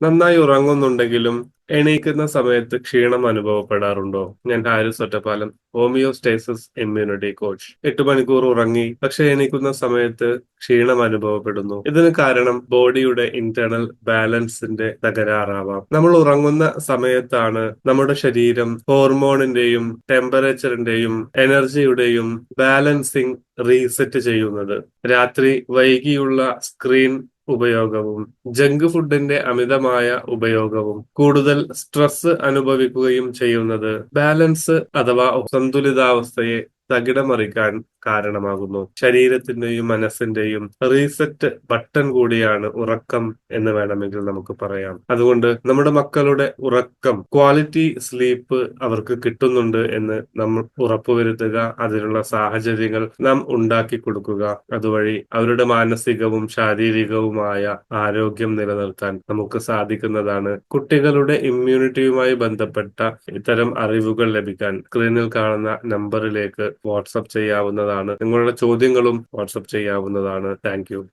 നന്നായി ഉറങ്ങുന്നുണ്ടെങ്കിലും എണീക്കുന്ന സമയത്ത് ക്ഷീണം അനുഭവപ്പെടാറുണ്ടോ? ഞാൻ ഹാരിസ് ഒറ്റപ്പാലം, ഹോമിയോസ്റ്റൈസിസ് ഇമ്മ്യൂണിറ്റി കോച്ച്. 8 മണിക്കൂർ ഉറങ്ങി, പക്ഷെ എണീക്കുന്ന സമയത്ത് ക്ഷീണം അനുഭവപ്പെടുന്നു. ഇതിന് കാരണം ബോഡിയുടെ ഇന്റേണൽ ബാലൻസിന്റെ തകരാറാവാം. നമ്മൾ ഉറങ്ങുന്ന സമയത്താണ് നമ്മുടെ ശരീരം ഹോർമോണിന്റെയും ടെമ്പറേച്ചറിന്റെയും എനർജിയുടെയും ബാലൻസിംഗ് റീസെറ്റ് ചെയ്യുന്നത്. രാത്രി വൈകിയുള്ള സ്ക്രീൻ ഉപയോഗവും ജങ്ക് ഫുഡിന്റെ അമിതമായ ഉപയോഗവും കൂടുതൽ സ്ട്രെസ് അനുഭവിക്കുകയും ചെയ്യുന്നത് ബാലൻസ് അഥവാ സന്തുലിതാവസ്ഥയെ തകിടമറിക്കാൻ കാരണമാകുന്നു. ശരീരത്തിന്റെയും മനസ്സിന്റെയും റീസെറ്റ് ബട്ടൺ കൂടിയാണ് ഉറക്കം എന്ന് വേണമെങ്കിൽ നമുക്ക് പറയാം. അതുകൊണ്ട് നമ്മുടെ മക്കളുടെ ഉറക്കം, ക്വാളിറ്റി സ്ലീപ്പ് അവർക്ക് കിട്ടുന്നുണ്ട് എന്ന് നമ്മൾ ഉറപ്പുവരുത്തുക. അതിനുള്ള സാഹചര്യങ്ങൾ നാം ഉണ്ടാക്കി കൊടുക്കുക. അതുവഴി അവരുടെ മാനസികവും ശാരീരികവുമായ ആരോഗ്യം നിലനിർത്താൻ നമുക്ക് സാധിക്കുന്നതാണ്. കുട്ടികളുടെ ഇമ്മ്യൂണിറ്റിയുമായി ബന്ധപ്പെട്ട ഇത്തരം അറിവുകൾ ലഭിക്കാൻ സ്ക്രീനിൽ കാണുന്ന നമ്പറിലേക്ക് വാട്സപ്പ് ചെയ്യാവുന്നതാണ്. നിങ്ങളുടെ ചോദ്യങ്ങളും വാട്സപ്പ് ചെയ്യാവുന്നതാണ്. Thank you.